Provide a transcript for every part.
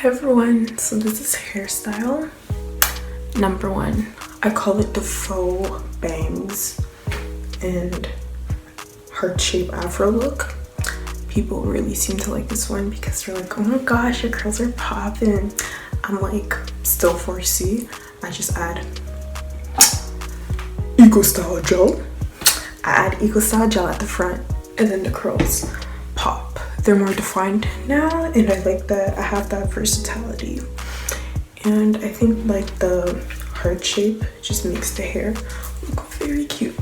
Hey everyone, so this is hairstyle number 1. I call it the faux bangs and heart shape afro look. People really seem to like this one because they're like, oh my gosh, your curls are popping. I'm like, still 4C. I just add Eco Style gel. I add Eco Style gel at the front and then the curls pop. They're more defined now and I like that I have that versatility. And I think like the heart shape just makes the hair look very cute.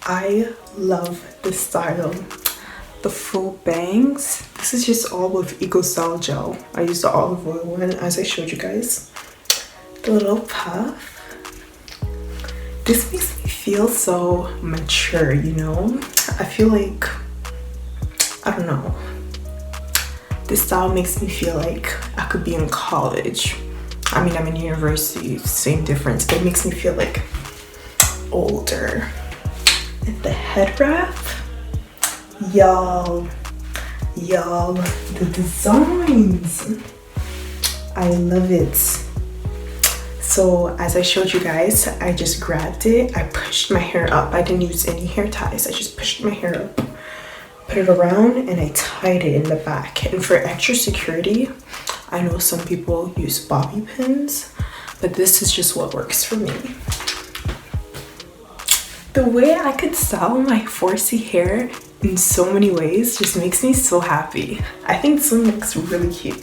I love this style, the full bangs. This is just all with Eco Style gel. I used the olive oil one as I showed you guys. The little puff. This makes me feel so mature, you know? I feel like, I don't know. This style makes me feel like I could be in college. I mean, I'm in university, same difference, but it makes me feel like older. And the head wrap, y'all, the designs, I love it. So as I showed you guys, I just grabbed it, I pushed my hair up. I didn't use any hair ties, I just pushed my hair up, put it around, and I tied it in the back. And for extra security, I know some people use bobby pins, but this is just what works for me. The way I could style my 4C hair in so many ways just makes me so happy. I think this one looks really cute,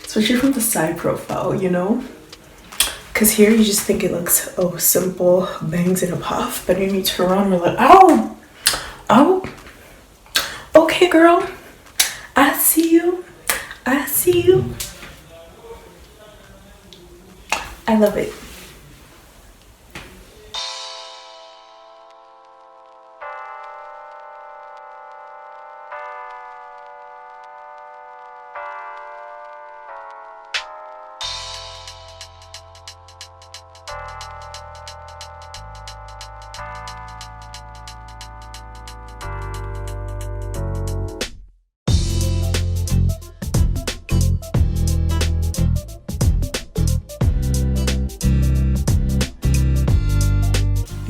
especially from the side profile, you know? Because here you just think it looks, oh, simple, bangs in a puff, but when you turn around, you're like, oh, okay girl, I see you. I love it.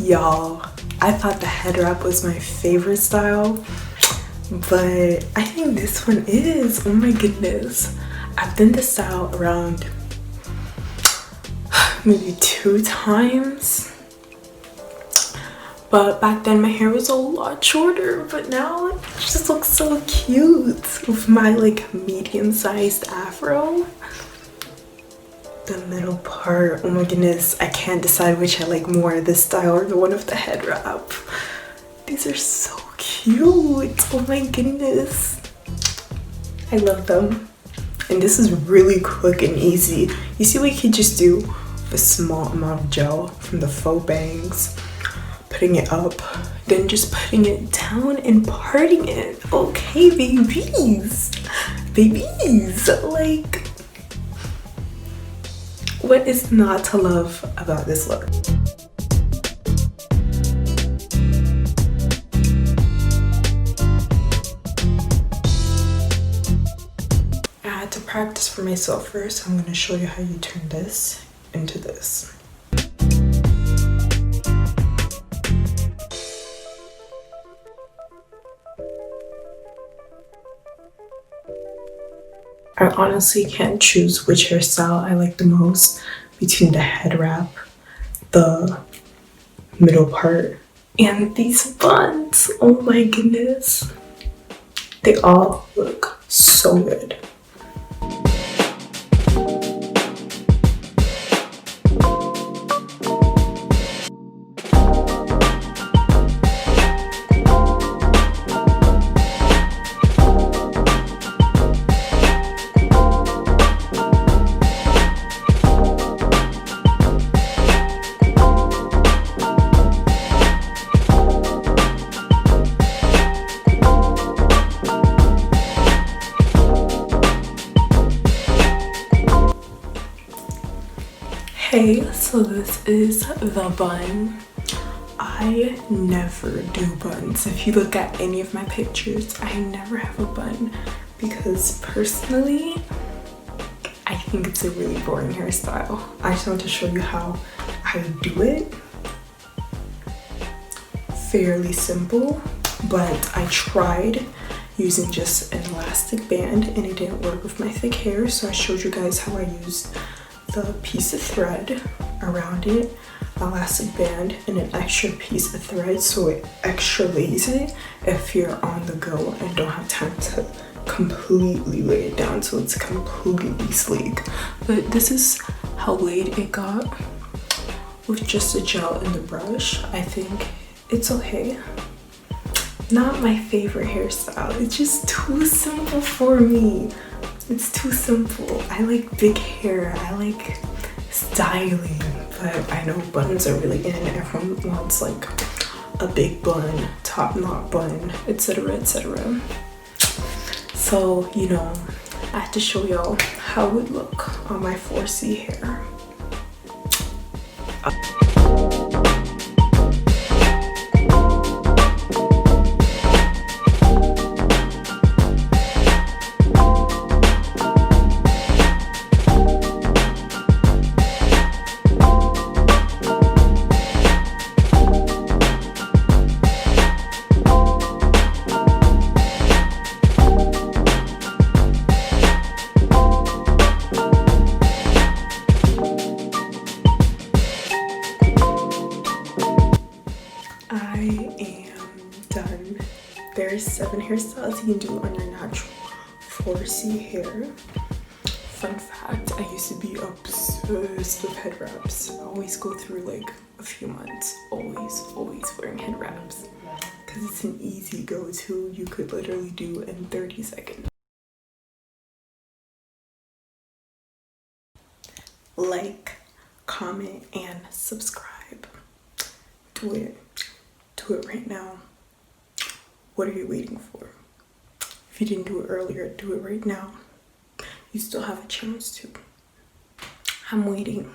Y'all, I thought the head wrap was my favorite style, but I think this one is. Oh my goodness. I've done this style around maybe 2 times. But back then my hair was a lot shorter, but now it just looks so cute with my like medium-sized afro. The middle part, oh my goodness, I can't decide which I like more, this style or the one with the head wrap. These are so cute, oh my goodness. I love them. And this is really quick and easy. You see what you can just do with a small amount of gel from the faux bangs. Putting it up, then just putting it down and parting it. Okay, babies. Babies, like, what is not to love about this look? I had to practice for myself first. I'm gonna show you how you turn this into this. I honestly can't choose which hairstyle I like the most between the head wrap, the middle part, and these buns. Oh my goodness. They all look so good. Hey, so this is the bun. I never do buns. If you look at any of my pictures, I never have a bun because personally, I think it's a really boring hairstyle. I just want to show you how I do it. Fairly simple, but I tried using just an elastic band and it didn't work with my thick hair, so I showed you guys how I used the piece of thread around it, elastic band, and an extra piece of thread so it extra lays it if you're on the go and don't have time to completely lay it down so it's completely sleek. But this is how laid it got with just the gel and the brush. I think it's okay. Not my favorite hairstyle. It's just too simple for me. It's too simple. I like big hair. I like styling, but I know buns are really in. Everyone wants like a big bun, top knot bun, etc, etc. So, you know, I have to show y'all how it would look on my 4C hair. There's 7 hairstyles you can do on your natural 4C hair. Fun fact, I used to be obsessed with head wraps. I always go through like a few months, always wearing head wraps. Because it's an easy go-to, you could literally do in 30 seconds. Like, comment, and subscribe. Do it right now. What are you waiting for? If you didn't do it earlier, do it right now. You still have a chance to. I'm waiting.